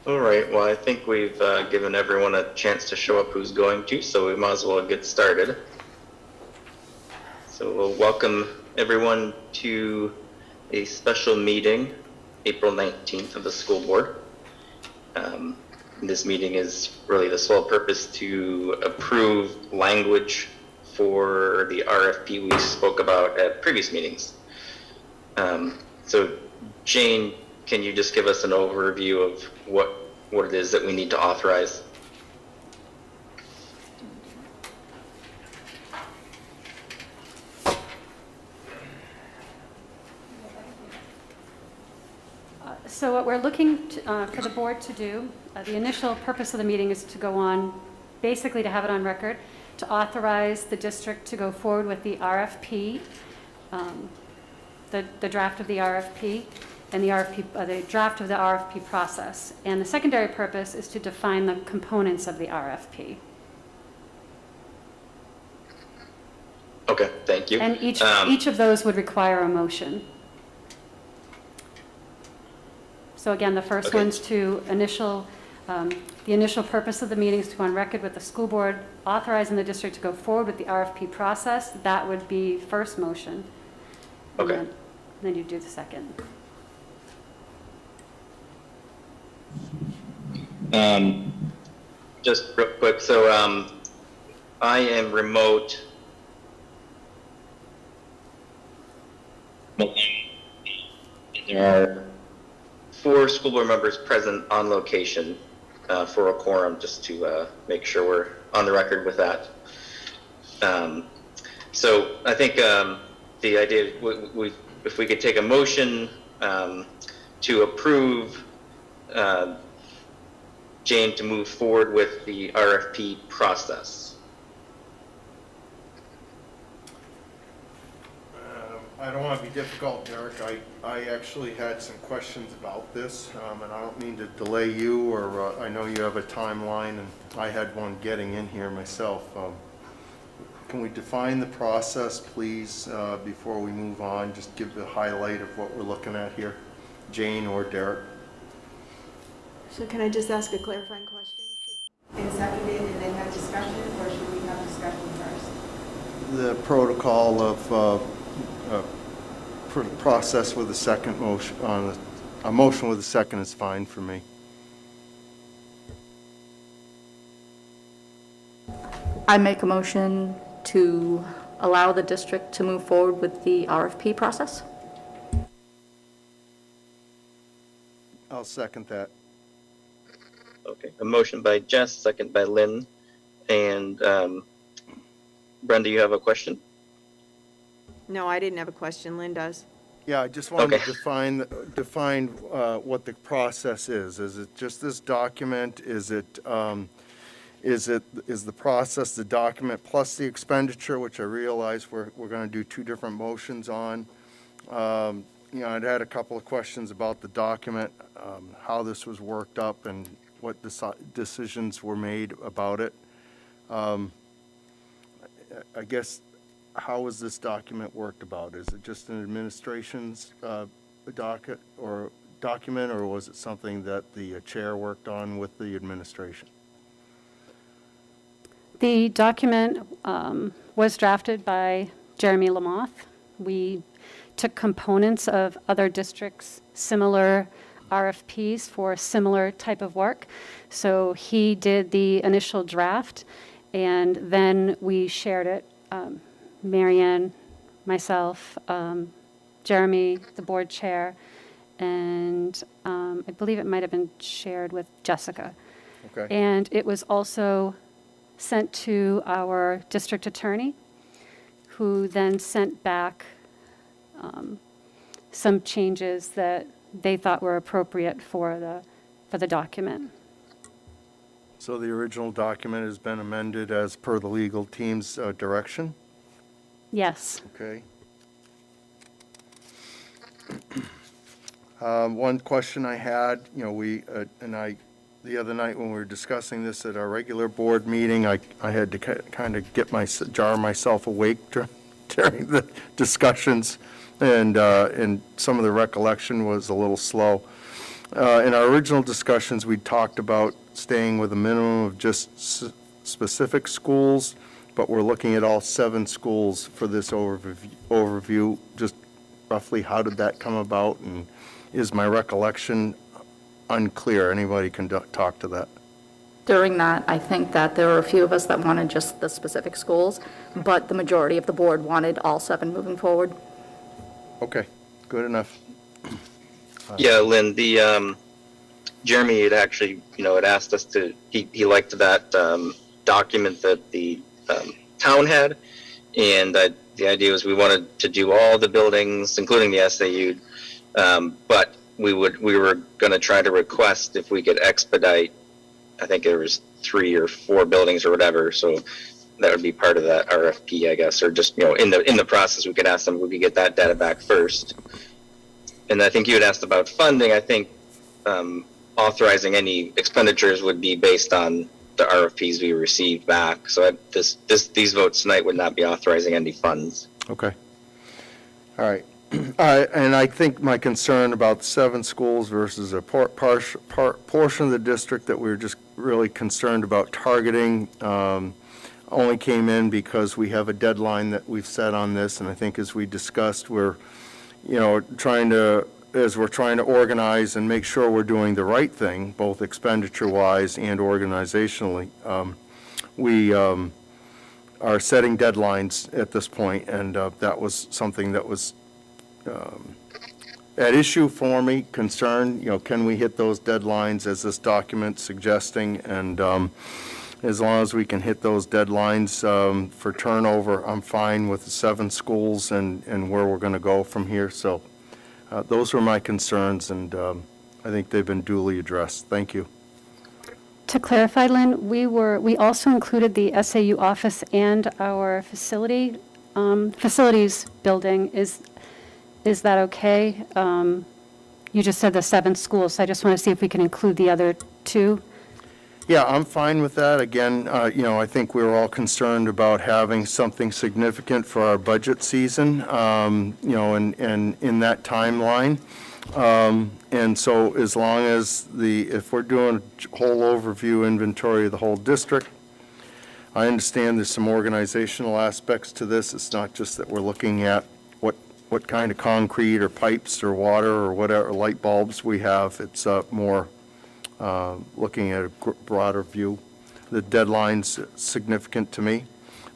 All right, well, I think we've given everyone a chance to show up who's going to, so we might as well get started. So we'll welcome everyone to a special meeting, April 19th of the school board. This meeting is really the sole purpose to approve language for the RFP we spoke about at previous meetings. So Jane, can you just give us an overview of what it is that we need to authorize? So what we're looking to, for the board to do, the initial purpose of the meeting is to go on, basically to have it on record, to authorize the district to go forward with the RFP, the draft of the RFP, and the draft of the RFP process. And the secondary purpose is to define the components of the RFP. Okay, thank you. And each of those would require a motion. So again, the first one's to the initial purpose of the meeting is to go on record with the school board authorizing the district to go forward with the RFP process. That would be first motion. Okay. And then you do the second. Just real quick, so I am remote. There are 4 school board members present on location for a quorum, just to make sure we're on the record with that. So I think the idea, if we could take a motion to approve Jane to move forward with the RFP process. I don't want to be difficult, Derek. I actually had some questions about this, and I don't mean to delay you, or I know you have a timeline, and I had one getting in here myself. Can we define the process, please, before we move on? Just give the highlight of what we're looking at here, Jane or Derek. So can I just ask a clarifying question? And seconded and then have discussion, or should we have discussion first? The protocol of process with a second motion on a motion with a second is fine for me. I make a motion to allow the district to move forward with the RFP process. I'll second that. Okay, a motion by Jess, second by Lynn. And Brenda, you have a question? No, I didn't have a question. Lynn does. Yeah, I just wanted Okay. to define what the process is. Is it just this document? Is the process the document plus the expenditure, which I realize we're going to do 2 different motions on? You know, I'd had a couple of questions about the document, how this was worked up, and what decisions were made about it. I guess, how is this document worked about? Is it just an administration's document, or was it something that the chair worked on with the administration? The document was drafted by Jeremy Lamoth. We took components of other districts' similar RFPs for similar type of work. So he did the initial draft, and then we shared it, Marianne, myself, Jeremy, the board chair, and I believe it might have been shared with Jessica. Okay. And it was also sent to our district attorney, who then sent back some changes that they thought were appropriate for the document. So the original document has been amended as per the legal team's direction? Yes. Okay. One question I had, you know, the other night when we were discussing this at our regular board meeting, I had to kind of jar myself awake during the discussions, and some of the recollection was a little slow. In our original discussions, we talked about staying with a minimum of just specific schools, but we're looking at all 7 schools for this overview. Just roughly, how did that come about, and is my recollection unclear? Anybody can talk to that. During that, I think that there were a few of us that wanted just the specific schools, but the majority of the board wanted all 7 moving forward. Okay, good enough. Yeah, Lynn, the, Jeremy had actually, had asked us to, he liked that, document that the, town had. And the idea was we wanted to do all the buildings, including the SAU. But we were gonna try to request if we could expedite, I think there was 3 or 4 buildings or whatever. So that would be part of that RFP, I guess, or just, in the process, we could ask them if we could get that data back first. And I think you had asked about funding. I think authorizing any expenditures would be based on the RFPs we received back. So these votes tonight would not be authorizing any funds. Okay. All right. And I think my concern about 7 schools versus a portion of the district that we were just really concerned about targeting only came in because we have a deadline that we've set on this. And I think as we discussed, we're trying to organize and make sure we're doing the right thing, both expenditure-wise and organizationally. We are setting deadlines at this point, and that was something that was at issue for me, concern, can we hit those deadlines as this document's suggesting? And as long as we can hit those deadlines for turnover, I'm fine with the 7 schools and where we're going to go from here. So those were my concerns, and I think they've been duly addressed. Thank you. To clarify, Lynn, we also included the SAU office and our facilities building. Is that okay? You just said the 7 schools, so I just want to see if we can include the other 2. Yeah, I'm fine with that. Again, I think we were all concerned about having something significant for our budget season, and in that timeline. And so as long as if we're doing a whole overview inventory of the whole district, I understand there's some organizational aspects to this. It's not just that we're looking at what kind of concrete or pipes or water or whatever light bulbs we have. It's more looking at a broader view. The deadline's significant to me.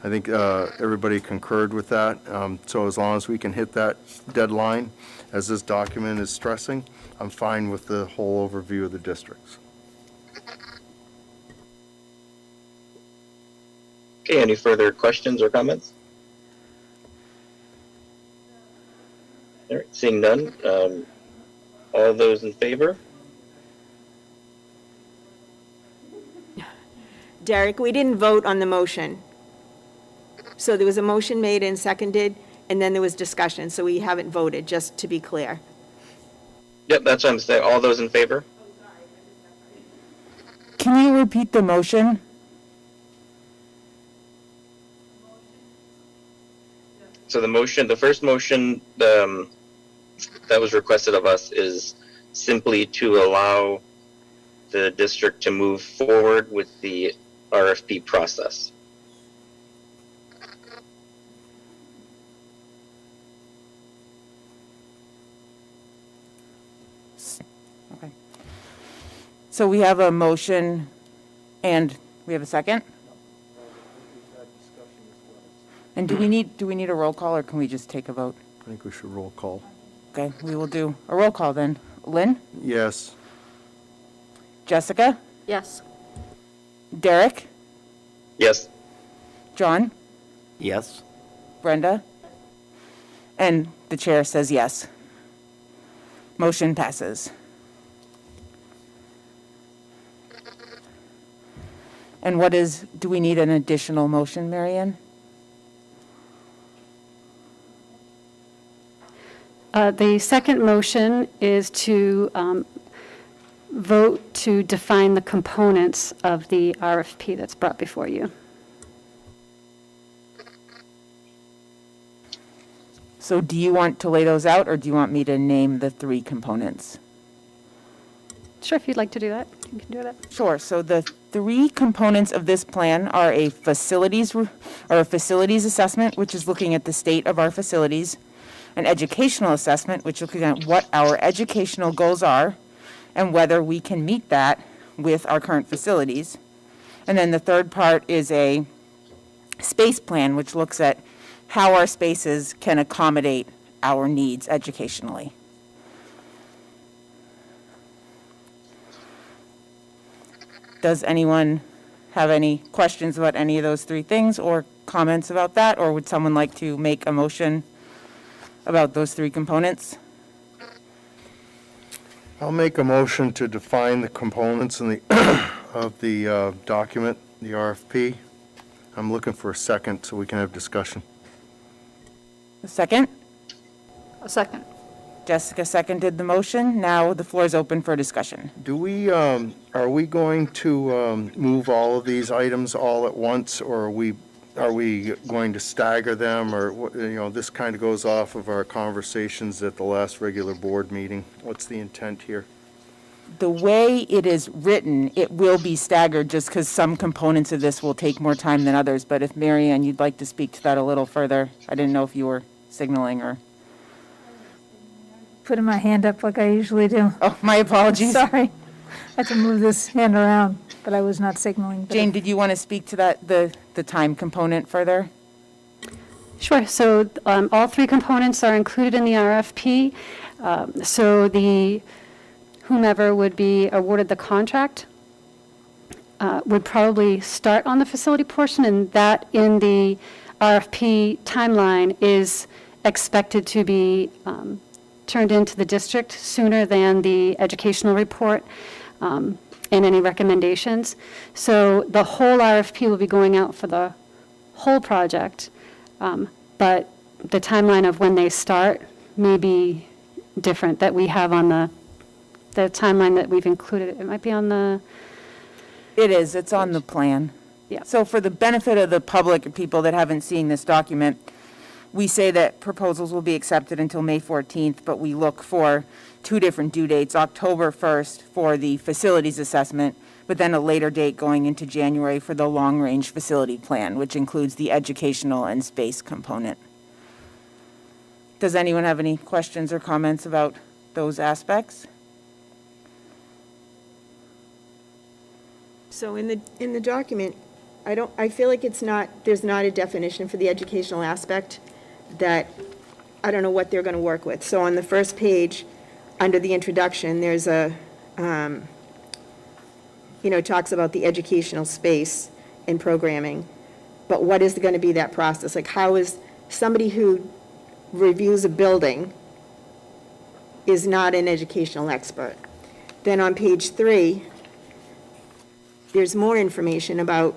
I think everybody concurred with that. So as long as we can hit that deadline, as this document is stressing, I'm fine with the whole overview of the districts. Okay, any further questions or comments? All right, seeing none, all those in favor? Derek, we didn't vote on the motion. So there was a motion made and seconded, and then there was discussion, so we haven't voted, just to be clear. Yep, that's what I'm saying. All those in favor? Can you repeat the motion? So the first motion that was requested of us is simply to allow the district to move forward with the RFP process. Okay. So we have a motion and we have a second? And do we need a roll call or can we just take a vote? I think we should roll call. Okay, we will do a roll call then. Lynn? Yes. Jessica? Yes. Derek? Yes. John? Yes. Brenda? And the chair says yes. Motion passes. And do we need an additional motion, Marianne? The second motion is to vote to define the components of the RFP that's brought before you. So do you want to lay those out, or do you want me to name the 3 components? Sure, if you'd like to do that, you can do that. Sure. So the three components of this plan are a facilities assessment, which is looking at the state of our facilities, an educational assessment, which is looking at what our educational goals are and whether we can meet that with our current facilities. And then the third part is a space plan, which looks at how our spaces can accommodate our needs educationally. Does anyone have any questions about any of those three things or comments about that? Or would someone like to make a motion about those three components? I'll make a motion to define the components in the, of the document, the RFP. I'm looking for a second so we can have discussion. A second? A second. Jessica seconded the motion. Now the floor is open for discussion. Do we, are we going to move all of these items all at once, or are we going to stagger them, or, this kind of goes off of our conversations at the last regular board meeting? What's the intent here? The way it is written, it will be staggered just because some components of this will take more time than others. But if Mary Ann, you'd like to speak to that a little further, I didn't know if you were signaling or. Putting my hand up like I usually do. Oh, my apologies. Sorry. I had to move this hand around, but I was not signaling. But Jane, did you want to speak to that, the time component further? Sure. So all three components are included in the RFP. So the whomever would be awarded the contract would probably start on the facility portion, and that in the RFP timeline is expected to be turned into the district sooner than the educational report and any recommendations. So the whole RFP will be going out for the whole project, but the timeline of when they start may be different that we have on the timeline that we've included. It might be on the, It is, it's on the plan. Yeah. So for the benefit of the public and people that haven't seen this document, we say that proposals will be accepted until May 14th, but we look for two different due dates, October 1st for the facilities assessment, but then a later date going into January for the long-range facility plan, which includes the educational and space component. Does anyone have any questions or comments about those aspects? So in the document, I feel like there's not a definition for the educational aspect that, I don't know what they're going to work with. So on the first page, under the introduction, there's it talks about the educational space and programming, but what is going to be that process? Like, how is somebody who reviews a building is not an educational expert? Then on page 3, there's more information about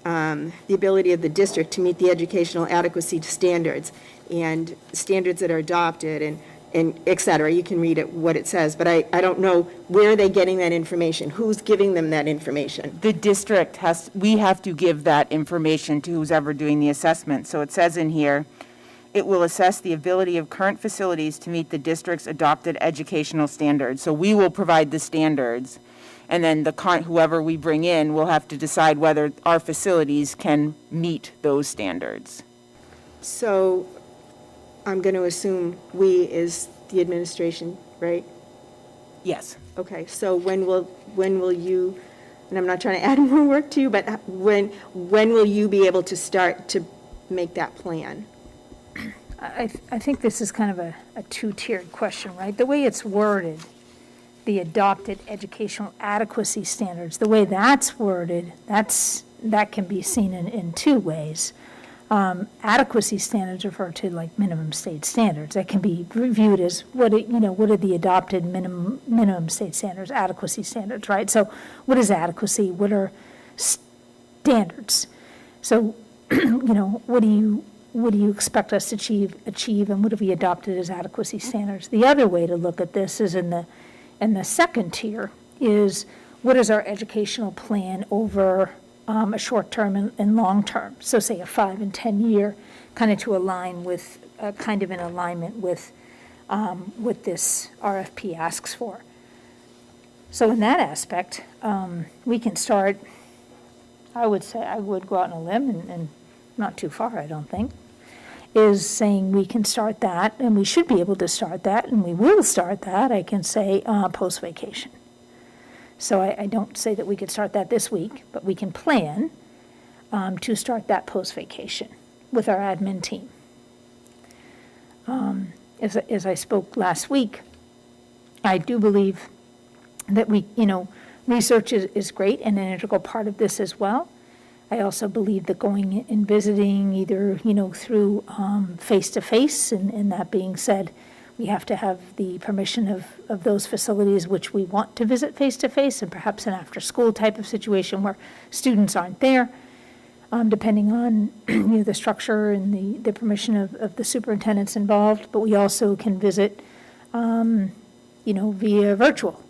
the ability of the district to meet the educational adequacy standards and standards that are adopted and et cetera. You can read it, what it says, but I don't know, where are they getting that information? Who's giving them that information? The district we have to give that information to who's ever doing the assessment. So it says in here, it will assess the ability of current facilities to meet the district's adopted educational standards. So we will provide the standards, and then whoever we bring in will have to decide whether our facilities can meet those standards. So I'm going to assume we is the administration, right? Yes. Okay, so when will you, and I'm not trying to add more work to you, but when will you be able to start to make that plan? I think this is kind of a two-tiered question, right? The way it's worded, the adopted educational adequacy standards, the way that's worded, that can be seen in two ways. Adequacy standards refer to like minimum state standards. That can be reviewed as what are the adopted minimum state standards, adequacy standards, right? So what is adequacy? What are standards? So, what do you expect us to achieve, and what have we adopted as adequacy standards? The other way to look at this is in the second tier is what is our educational plan over a short term and long term? So say a 5 and 10 year, kind of to align with, kind of in alignment with what this RFP asks for. So in that aspect, we can start, I would say, I would go out on a limb, and not too far, I don't think, is saying we can start that, and we should be able to start that, and we will start that, I can say, post-vacation. So I don't say that we could start that this week, but we can plan to start that post-vacation with our admin team. As I spoke last week, I do believe that research is great and an integral part of this as well. I also believe that going and visiting either, through face-to-face, and that being said, we have to have the permission of those facilities which we want to visit face-to-face, and perhaps an after-school type of situation where students aren't there, depending on the structure and the permission of the superintendents involved. But we also can visit, via virtual,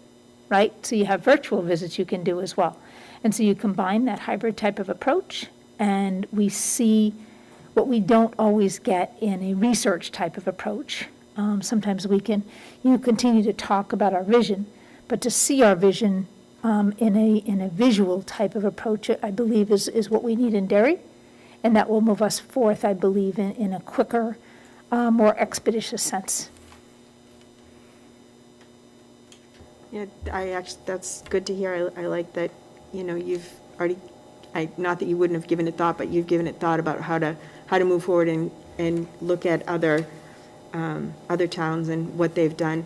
right? So you have virtual visits you can do as well. And so you combine that hybrid type of approach, and we see what we don't always get in a research type of approach. Sometimes we can continue to talk about our vision, but to see our vision in a visual type of approach, I believe is what we need in Derry, and that will move us forth, I believe, in a quicker, more expeditious sense. Yeah, that's good to hear. I like that, you've already, not that you wouldn't have given it thought, but you've given it thought about how to move forward and look at other towns and what they've done.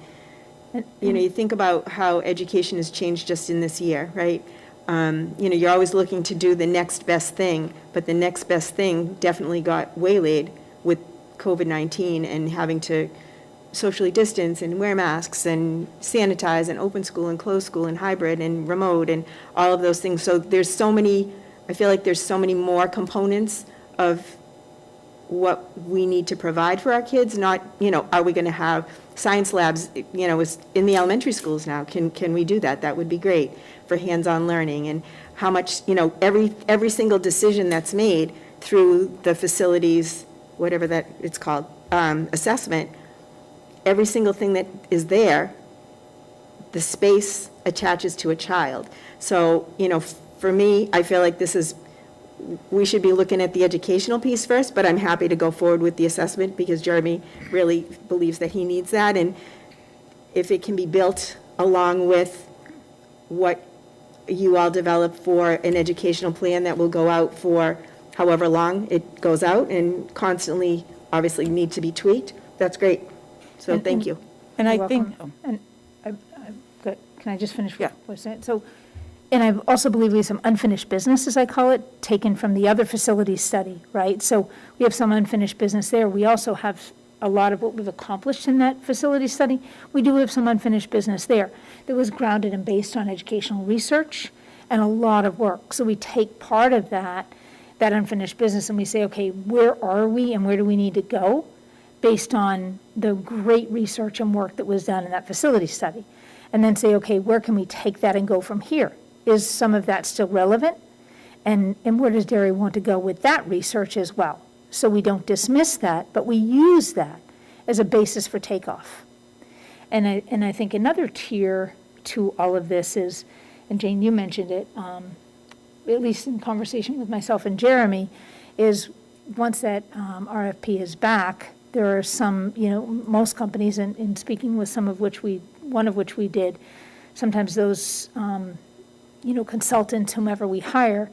You think about how education has changed just in this year, right? You're always looking to do the next best thing, but the next best thing definitely got waylaid with COVID-19 and having to socially distance and wear masks and sanitize and open school and close school and hybrid and remote and all of those things. So I feel like there's so many more components of what we need to provide for our kids. Not, are we going to have science labs, in the elementary schools now? Can we do that? That would be great for hands-on learning. And how much, every single decision that's made through the facilities, whatever that it's called, assessment, every single thing that is there, the space attaches to a child. So, for me, I feel like we should be looking at the educational piece first, but I'm happy to go forward with the assessment because Jeremy really believes that he needs that. And if it can be built along with what you all develop for an educational plan that will go out for however long it goes out and constantly, obviously, need to be tweaked, that's great. So thank you. And I You're think, welcome. And good. Can I just finish Yeah. what I was saying? So, and I also believe we have some unfinished business, as I call it, taken from the other facility study, right? So we have some unfinished business there. We also have a lot of what we've accomplished in that facility study. We do have some unfinished business there that was grounded and based on educational research and a lot of work. So we take part of that unfinished business, and we say, okay, where are we and where do we need to go based on the great research and work that was done in that facility study? And then say, okay, where can we take that and go from here? Is some of that still relevant? And where does Derry want to go with that research as well? So we don't dismiss that, but we use that as a basis for takeoff. And I think another tier to all of this is, and Jane, you mentioned it, at least in conversation with myself and Jeremy, is once that RFP is back, there are some, most companies, and in speaking with one of which we did, sometimes those, consultants, whomever we hire,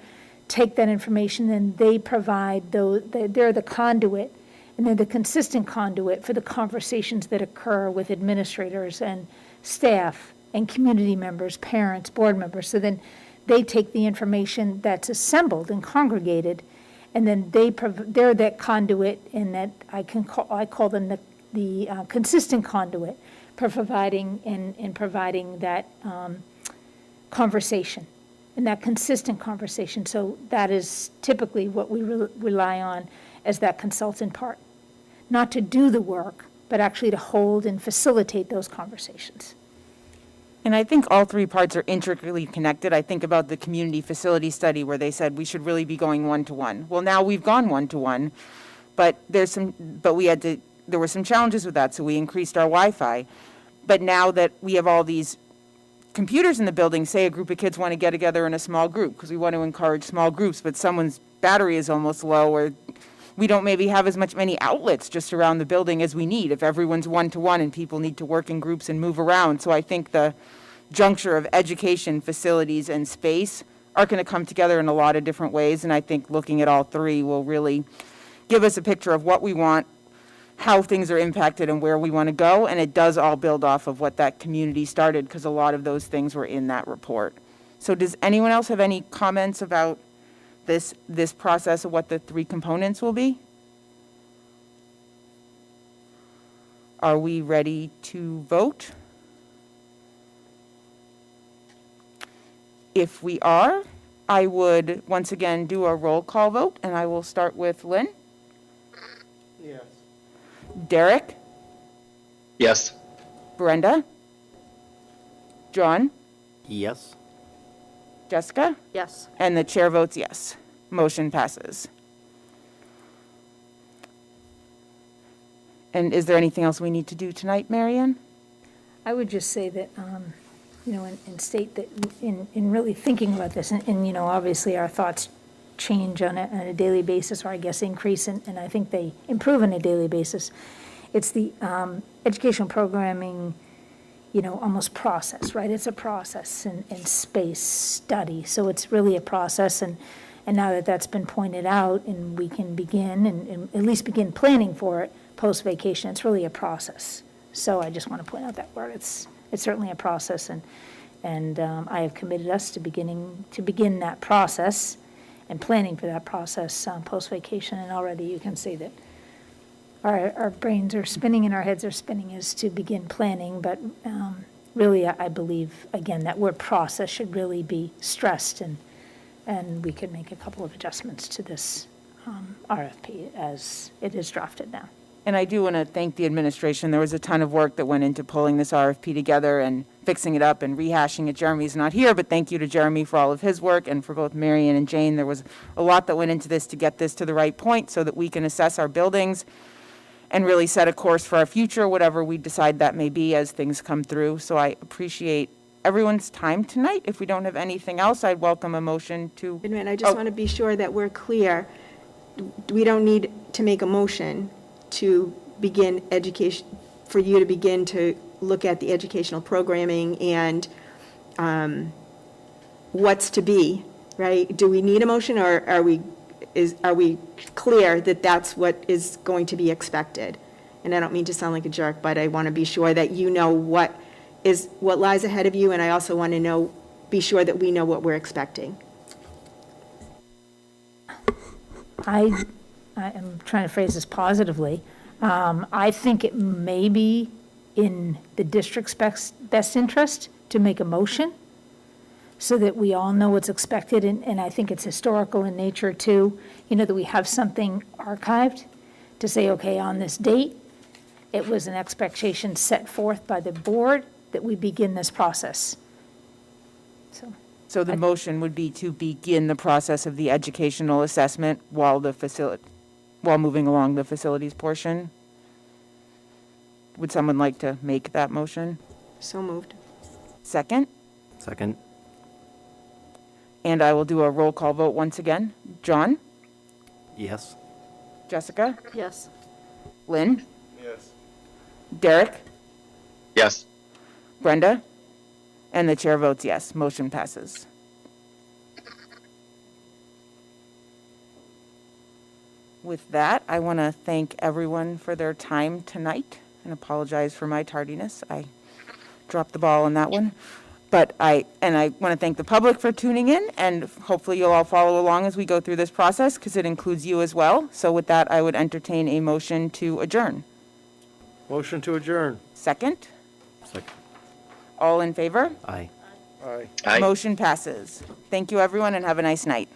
take that information and they provide they're the conduit, and they're the consistent conduit for the conversations that occur with administrators and staff and community members, parents, board members. So then they take the information that's assembled and congregated, and then they're that conduit, and that I call them the consistent conduit for providing that conversation and that consistent conversation. So that is typically what we rely on as that consultant part, not to do the work, but actually to hold and facilitate those conversations. and I think all three parts are intricately connected. I think about the community facility study where they said we should really be going one-to-one. Well, now we've gone one-to-one, but there were some challenges with that, so we increased our Wi-Fi. But now that we have all these computers in the building, say a group of kids want to get together in a small group, because we want to encourage small groups, but someone's battery is almost low, or we don't maybe have as many outlets just around the building as we need, if everyone's one-to-one and people need to work in groups and move around. So I think the juncture of education, facilities, and space are going to come together in a lot of different ways, and I think looking at all three will really give us a picture of what we want, how things are impacted, and where we want to go, and it does all build off of what that community started, because a lot of those things were in that report. So does anyone else have any comments about this process of what the three components will be? Are we ready to vote? If we are, I would once again do a roll call vote, and I will start with Lynn. Yes. Derek? Yes. Brenda? John? Yes. Jessica? Yes. And the chair votes yes. Motion passes. And is there anything else we need to do tonight, Marianne? I would just say that, and state that in really thinking about this, and obviously our thoughts change on a daily basis, or I guess increase, and I think they improve on a daily basis. It's the educational programming, almost process, right? It's a process and space study. So it's really a process, and now that that's been pointed out, and we can begin, and at least begin planning for it post-vacation, it's really a process. So I just want to point out that word. It's certainly a process, and I have committed us to begin that process and planning for that process post-vacation, and already you can see that our brains are spinning and our heads are spinning as to begin planning, but really I believe, again, that word process should really be stressed, and we could make a couple of adjustments to this RFP as it is drafted now. And I do want to thank the administration. There was a ton of work that went into pulling this RFP together and fixing it up and rehashing it. Jeremy's not here, but thank you to Jeremy for all of his work, and for both Marian and Jane. There was a lot that went into this to get this to the right point so that we can assess our buildings and really set a course for our future, whatever we decide that may be as things come through. So I appreciate everyone's time tonight. If we don't have anything else, I'd welcome a motion to. Wait a minute, I just want to be sure that we're clear. We don't need to make a motion to begin education, for you to begin to look at the educational programming and what's to be, right? Do we need a motion, or are we clear that that's what is going to be expected? And I don't mean to sound like a jerk, but I want to be sure that you know what lies ahead of you, and I also want to be sure that we know what we're expecting. I am trying to phrase this positively. I think it may be in the district's best interest to make a motion so that we all know what's expected, and I think it's historical in nature too, that we have something archived to say, okay, on this date, it was an expectation set forth by the board that we begin this process. So the motion would be to begin the process of the educational assessment while moving along the facilities portion. Would someone like to make that motion? So moved. Second? Second. And I will do a roll call vote once again. John? Yes. Jessica? Yes. Lynn? Yes. Derek? Yes. Brenda? And the chair votes yes. Motion passes. With that, I want to thank everyone for their time tonight and apologize for my tardiness. I dropped the ball on that one. But I want to thank the public for tuning in, and hopefully you'll all follow along as we go through this process, because it includes you as well. So with that, I would entertain a motion to adjourn. Motion to adjourn. Second? Second. All in favor? Aye. Aye. Aye. Motion passes. Thank you, everyone, and have a nice night.